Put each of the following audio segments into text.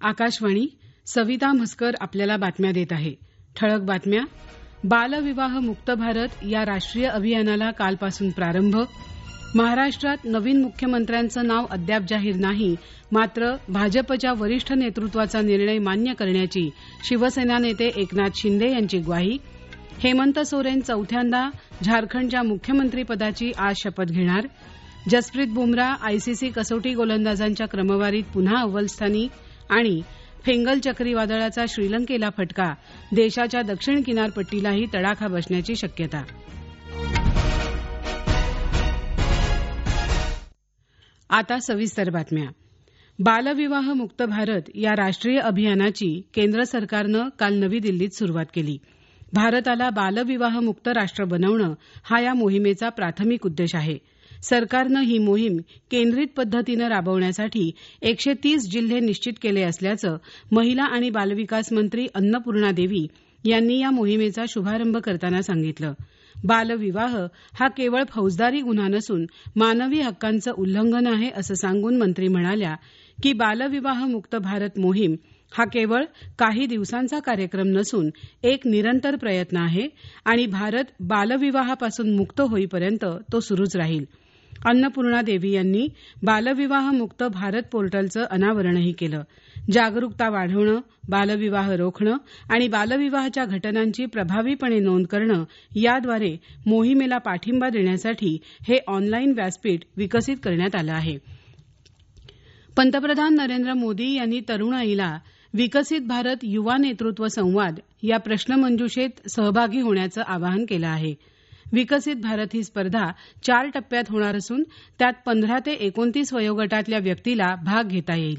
आकाशवाणी. सविता म्हसकर आपल्याला बातम्या देत आहे. ठळक बातम्या. बालविवाह मुक्त भारत या राष्ट्रीय अभियानाला कालपासून प्रारंभ. महाराष्ट्रात नवीन मुख्यमंत्र्यांचं नाव अद्याप जाहीर नाही, मात्र भाजपच्या वरिष्ठ नेतृत्वाचा निर्णय मान्य करण्याची शिवसेना नेते एकनाथ शिंदे यांची ग्वाही. हेमंत सोरेन चौथ्यांदा झारखंडच्या मुख्यमंत्रीपदाची आज शपथ घेणार. जसप्रीत बुमराह आयसीसी कसोटी गोलंदाजांच्या क्रमवारीत पुन्हा अव्वल स्थानी. आणि फेंगल चक्रीवादळाचा श्रीलंकेला फटका, देशाच्या दक्षिण किनारपट्टीलाही तडाखा बसण्याची शक्यता. आता सविस्तर बातम्या. बालविवाह मुक्त भारत या राष्ट्रीय अभियानाची केंद्र सरकारनं काल नवी दिल्लीत सुरुवात केली. भारताला बालविवाह मुक्त राष्ट्र बनवणं हा या मोहिमेचा प्राथमिक उद्देश आहे. सरकारनं ही मोहीम केंद्रित पद्धतीनं राबवण्यासाठी 130 जिल्हे निश्चित केले असल्याचं महिला आणि बालविकास मंत्री अन्नपूर्णा देवी यांनी या मोहिमेचा शुभारंभ करताना सांगितलं. बालविवाह हा केवळ फौजदारी गुन्हा नसून मानवी हक्कांचं उल्लंघन आहे असं सांगून मंत्री म्हणाल्या की बालविवाह मुक्त भारत मोहीम हा केवळ काही दिवसांचा कार्यक्रम नसून एक निरंतर प्रयत्न आहे आणि भारत बालविवाहापासून मुक्त होईपर्यंत तो सुरूच राहील. अन्नपूर्णा देवी यांनी बालविवाह मुक्त भारत पोर्टलचं अनावरणही केलं. जागरूकता वाढवणं, बालविवाह रोखणं आणि बालविवाहाच्या घटनांची प्रभावीपणे नोंद करणं याद्वारे मोहिमेला पाठिंबा देण्यासाठी हे ऑनलाईन व्यासपीठ विकसित करण्यात आलं आहे. पंतप्रधान नरेंद्र मोदी यांनी तरुणाईला विकसित भारत युवा नेतृत्व संवाद या प्रश्नमंजुषेत सहभागी होण्याचं आवाहन केलं आहे. विकसित भारत ही स्पर्धा 4 टप्प्यात होणार असून त्यात 15 ते 29 वयोगटातल्या व्यक्तीला भाग घेता येईल.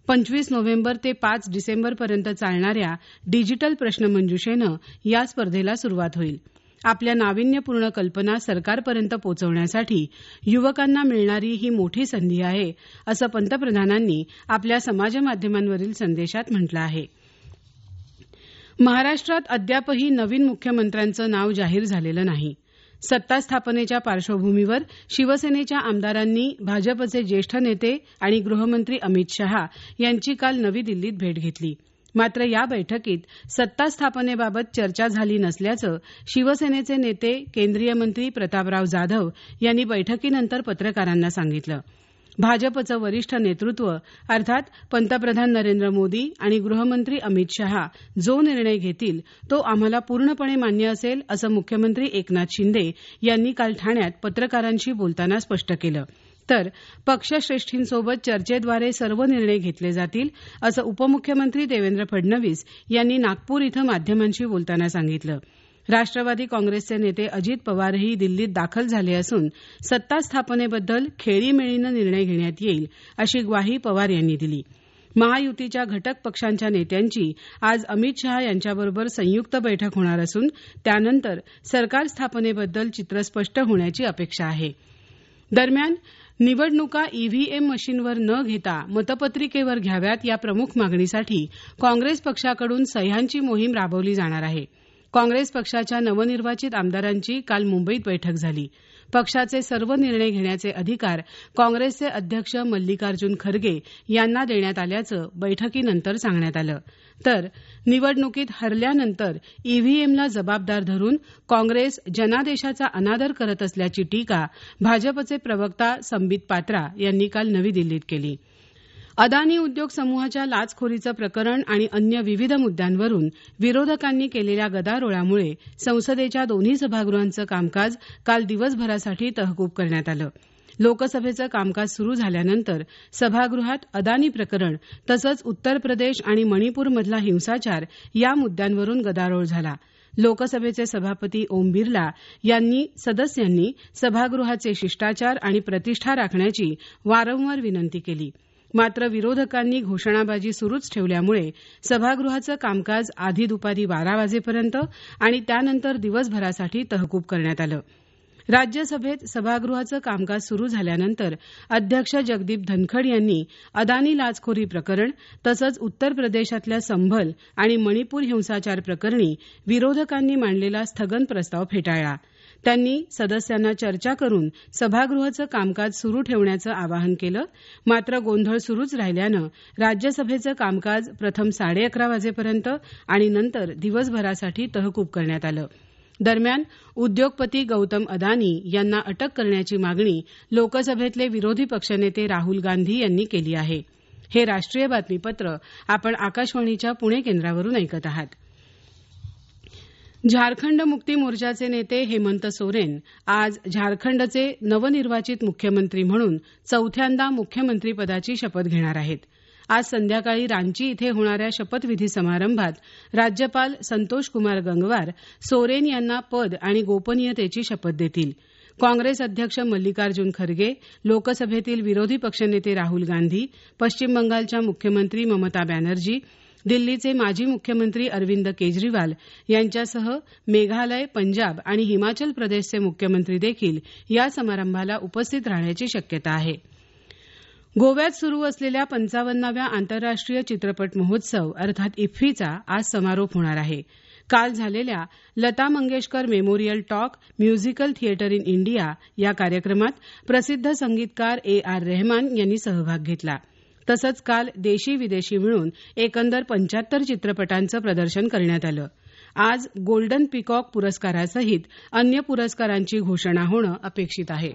25 नोव्हेंबर ते 5 डिसेंबरपर्यंत चालणाऱ्या डिजिटल प्रश्नमंजुषेनं या स्पर्धेला सुरुवात होईल. आपल्या नाविन्यपूर्ण कल्पना सरकारपर्यंत पोहोचवण्यासाठी युवकांना मिळणारी ही मोठी संधी आहे असं पंतप्रधानांनी आपल्या समाजमाध्यमांवरील संदेशात म्हटलं आहे. महाराष्ट्रात अद्यापही नवीन मुख्यमंत्र्यांचं नाव जाहीर झालेलं नाही. सत्ता स्थापनेच्या पार्श्वभूमीवर शिवसेनेच्या आमदारांनी भाजपचे ज्येष्ठ नेते आणि गृहमंत्री अमित शहा यांची काल नवी दिल्लीत भेट घेतली. मात्र या बैठकीत सत्ता स्थापनेबाबत चर्चा झाली नसल्याचं शिवसेनेचे नेते केंद्रीय मंत्री प्रतापराव जाधव यांनी बैठकीनंतर पत्रकारांना सांगितलं. भाजपचं वरिष्ठ नेतृत्व अर्थात पंतप्रधान नरेंद्र मोदी आणि गृहमंत्री अमित शहा जो निर्णय घेतील तो आम्हाला पूर्णपणे मान्य असेल असं मुख्यमंत्री एकनाथ शिंदे यांनी काल ठाण्यात पत्रकारांशी बोलताना स्पष्ट केलं. तर पक्षश्रेष्ठींसोबत चर्चेद्वारे सर्व निर्णय घेतले जातील असं उपमुख्यमंत्री देवेंद्र फडणवीस यांनी नागपूर इथं माध्यमांशी बोलताना सांगितलं. राष्ट्रवादी काँग्रेसचे नेते अजित पवारही दिल्लीत दाखल झाले असून सत्ता स्थापनेबद्दल खेळीमेळीनं निर्णय घेण्यात येईल अशी ग्वाही पवार यांनी दिली. महायुतीच्या घटक पक्षांच्या नेत्यांची आज अमित शहा यांच्याबरोबर संयुक्त बैठक होणार असून त्यानंतर सरकार स्थापनेबद्दल चित्र स्पष्ट होण्याची अपेक्षा आहे. दरम्यान निवडणुका ईव्हीएम मशीनवर न घेता मतपत्रिकेवर घ्याव्यात या प्रमुख मागणीसाठी काँग्रेस पक्षाकडून सह्यांची मोहीम राबवली जाणार आहे. काँग्रेस पक्षाच्या नवनिर्वाचित आमदारांची काल मुंबईत बैठक झाली. पक्षाचे सर्व निर्णय घेण्याचे अधिकार काँग्रेसचे अध्यक्ष मल्लिकार्जुन खरगे यांना देण्यात आल्याचं बैठकीनंतर सांगण्यात आलं. तर निवडणुकीत हरल्यानंतर ईव्हीएमला जबाबदार धरून काँग्रेस जनादेशाचा अनादर करत असल्याची टीका भाजपचे प्रवक्ता संबित पात्रा यांनी काल नवी दिल्लीत केली. अदानी उद्योग समूहाच्या लाचखोरीचं प्रकरण आणि अन्य विविध मुद्द्यांवरून विरोधकांनी केलेल्या गदारोळामुळे संसदेच्या दोन्ही सभागृहांचं कामकाज काल दिवसभरासाठी तहकूब करण्यात आलं. लोकसभेचं कामकाज सुरू झाल्यानंतर सभागृहात अदानी प्रकरण तसंच उत्तर प्रदेश आणि मणिपूरमधला हिंसाचार या मुद्द्यांवरून गदारोळ झाला. लोकसभेचे सभापती ओम बिर्ला यांनी सदस्यांनी सभागृहाचे शिष्टाचार आणि प्रतिष्ठा राखण्याची वारंवार विनंती केली. मात्र विरोधकांनी घोषणाबाजी सुरूच ठेवल्यामुळे सभागृहाचं कामकाज आधी दुपारी 12 वाजेपर्यंत आणि त्यानंतर दिवसभरासाठी तहकूब करण्यात आलं. राज्यसभेत सभागृहाचं कामकाज सुरू झाल्यानंतर अध्यक्ष जगदीप धनखड यांनी अदानी लाचखोरी प्रकरण तसंच उत्तर प्रदेशातल्या संभल आणि मणिपूर हिंसाचार प्रकरणी विरोधकांनी मांडलेला स्थगन प्रस्ताव फेटाळला. त्यांनी सदस्यांना चर्चा करून सभागृहाचं कामकाज सुरू ठेवण्याचं आवाहन केलं. मात्र गोंधळ सुरूच राहिल्यानं राज्यसभेचं कामकाज प्रथम 11:30 वाजेपर्यंत आणि नंतर दिवसभरासाठी तहकूब करण्यात आलं. दरम्यान उद्योगपती गौतम अदानी यांना अटक करण्याची मागणी लोकसभेतले विरोधी पक्षनेते राहुल गांधी यांनी केली आहे. हे राष्ट्रीय बातमीपत्र आपण आकाशवाणीच्या पुणे केंद्रावरून ऐकत आहात. झारखंड मुक्ती मोर्चाचे नेते हेमंत सोरेन आज झारखंडचे नवनिर्वाचित मुख्यमंत्री म्हणून चौथ्यांदा मुख्यमंत्रीपदाची शपथ घेणार आहेत. आज संध्याकाळी रांची इथे होणाऱ्या शपथविधी समारंभात राज्यपाल संतोष कुमार गंगवार सोरेन यांना पद आणि गोपनीयतेची शपथ देतील. काँग्रेस अध्यक्ष मल्लिकार्जुन खरगे, लोकसभेतील विरोधी पक्षनेते राहुल गांधी, पश्चिम बंगालच्या मुख्यमंत्री ममता बॅनर्जी, दिल्लीचे माजी मुख्यमंत्री अरविंद केजरीवाल यांच्यासह मेघालय, पंजाब आणि हिमाचल प्रदेशचे मुख्यमंत्री देखील या समारंभाला उपस्थित राहण्याची शक्यता आहे. गोव्यात सुरू असलेल्या 55व्या आंतरराष्ट्रीय चित्रपट महोत्सव अर्थात इफ्फीचा आज समारोप होणार आहे. काल झालेल्या Lata Mangeshkar memorial talk musical theatre in India या कार्यक्रमात प्रसिद्ध संगीतकार A.R. रेहमान यांनी सहभाग घेतला. तसंच काल देशी विदेशी मिळून एकंदर 75 चित्रपटांचं प्रदर्शन करण्यात आलं. आज गोल्डन पिकॉक पुरस्कारासहित अन्य पुरस्कारांची घोषणा होणं अपेक्षित आहे.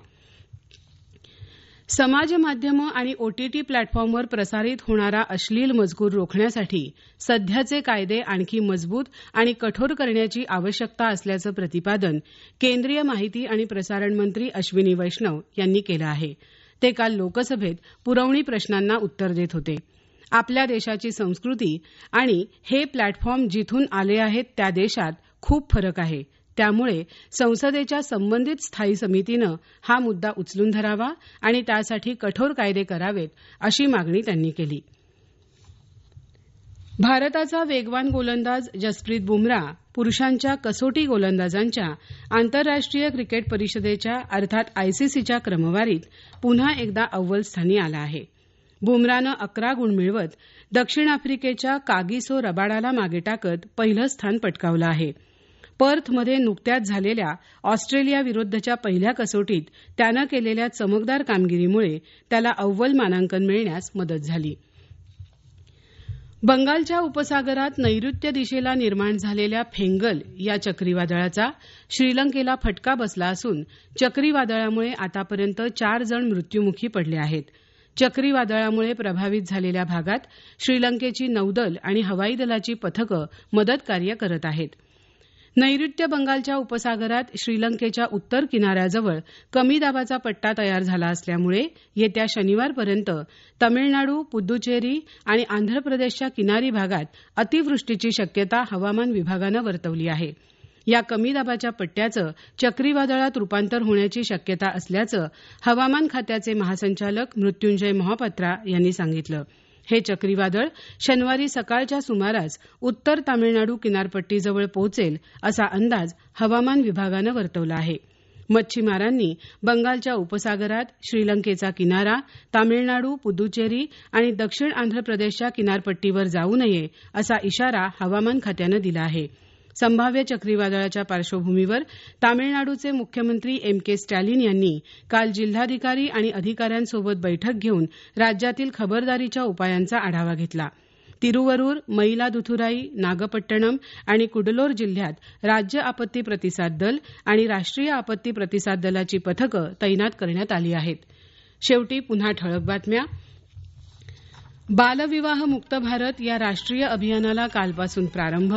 समाज माध्यमं आणि OTT प्लॅटफॉर्मवर प्रसारित होणारा अश्लील मजकूर रोखण्यासाठी सध्याचे कायदे आणखी मजबूत आणि कठोर करण्याची आवश्यकता असल्याचं प्रतिपादन केंद्रीय माहिती आणि प्रसारण मंत्री अश्विनी वैष्णव यांनी केलं आहे. ते काल लोकसभेत पुरवणी प्रश्नांना उत्तर देत होते. आपल्या देशाची संस्कृती आणि हे प्लॅटफॉर्म जिथून आले आहेत त्या देशात खूप फरक आहे. त्यामुळे संसदेच्या संबंधित स्थायी समितीनं हा मुद्दा उचलून धरावा आणि त्यासाठी कठोर कायदे करावेत अशी मागणी त्यांनी केली. भारताचा वेगवान गोलंदाज जसप्रीत बुमराह पुरुषांच्या कसोटी गोलंदाजांच्या आंतरराष्ट्रीय क्रिकेट परिषदेच्या अर्थात ICCच्या क्रमवारीत पुन्हा एकदा अव्वल स्थानी आला आहे. बुमराहनं 11 गुण मिळवत दक्षिण आफ्रिकेच्या कागिसो रबाडाला मागे टाकत पहिलं स्थान पटकावलं आहे. पर्थमध्ये नुकत्याच झालेल्या ऑस्ट्रेलियाविरुद्धच्या पहिल्या कसोटीत त्यानं केलेल्या चमकदार कामगिरीमुळे त्याला अव्वल मानांकन मिळण्यास मदत झाली. बंगालच्या उपसागरात नैऋत्य दिशेला निर्माण झालेल्या फेंगल या चक्रीवादळाचा श्रीलंकेला फटका बसला असून चक्रीवादळामुळे आतापर्यंत 4 जण मृत्युमुखी पडले आहेत. चक्रीवादळामुळे प्रभावित झालेल्या भागात श्रीलंकेची नौदल आणि हवाई दलाची पथकं मदतकार्य करत आहेत. नैऋत्य बंगालच्या उपसागरात श्रीलंकेच्या उत्तर किनाऱ्याजवळ कमी दाबाचा पट्टा तयार झाला असल्यामुळे येत्या शनिवारपर्यंत तमिळनाडू, पुद्दुचेरी आणि आंध्र प्रदेशच्या किनारी भागात अतिवृष्टीची शक्यता हवामान विभागानं वर्तवली आहे. या कमी दाबाच्या पट्ट्याचं चक्रीवादळात रूपांतर होण्याची शक्यता असल्याचं हवामान खात्याचे महासंचालक मृत्युंजय मोहापात्रा यांनी सांगितलं. हे चक्रीवादळ शनिवारी सकाळच्या सुमारास उत्तर तामिळनाडू किनारपट्टीजवळ पोहोचेल असा अंदाज हवामान विभागानं वर्तवला आहे. मच्छीमारांनी बंगालच्या उपसागरात श्रीलंकेचा किनारा, तामिळनाडू, पुद्दुचेरी आणि दक्षिण आंध्र प्रदेशच्या किनारपट्टीवर जाऊ नये असा इशारा हवामान खात्यानं दिला आहे. संभाव्य चक्रीवादळाच्या पार्श्वभूमीवर तामिळनाडूचे मुख्यमंत्री M.K. स्टॅलिन यांनी काल जिल्हाधिकारी आणि अधिकाऱ्यांसोबत बैठक घेऊन राज्यातील खबरदारीच्या उपायांचा आढावा घेतला. तिरुवरूर, मैलादुथुराई, नागपट्टणम आणि कुडलोर जिल्ह्यात राज्य आपत्ती प्रतिसाद दल आणि राष्ट्रीय आपत्ती प्रतिसाद दलाची पथकं तैनात करण्यात आली आहेत. शेवटी पुन्हा ठळक बातम्या. बालविवाह मुक्त भारत या राष्ट्रीय अभियानाला कालपासून प्रारंभ.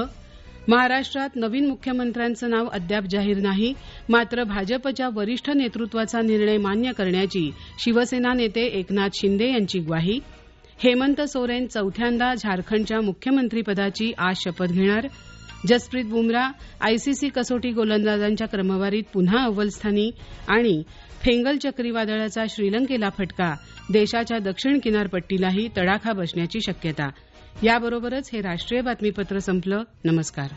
महाराष्ट्रात नवीन मुख्यमंत्र्यांचं नाव अद्याप जाहीर नाही. मात्र भाजपच्या वरिष्ठ नेतृत्वाचा निर्णय मान्य करण्याची शिवसेना नेते एकनाथ शिंदे यांची ग्वाही. हेमंत सोरेन चौथ्यांदा झारखंडच्या मुख्यमंत्रीपदाची आज शपथ घेणार. जसप्रीत बुमराह ICC कसोटी गोलंदाजांच्या क्रमवारीत पुन्हा अव्वल स्थानी. आणि फेंगल चक्रीवादळाचा श्रीलंकेला फटका, देशाच्या दक्षिण किनारपट्टीलाही तडाखा बसण्याची शक्यता. याबरोबरच हे राष्ट्रीय बातमीपत्र संपलं. नमस्कार.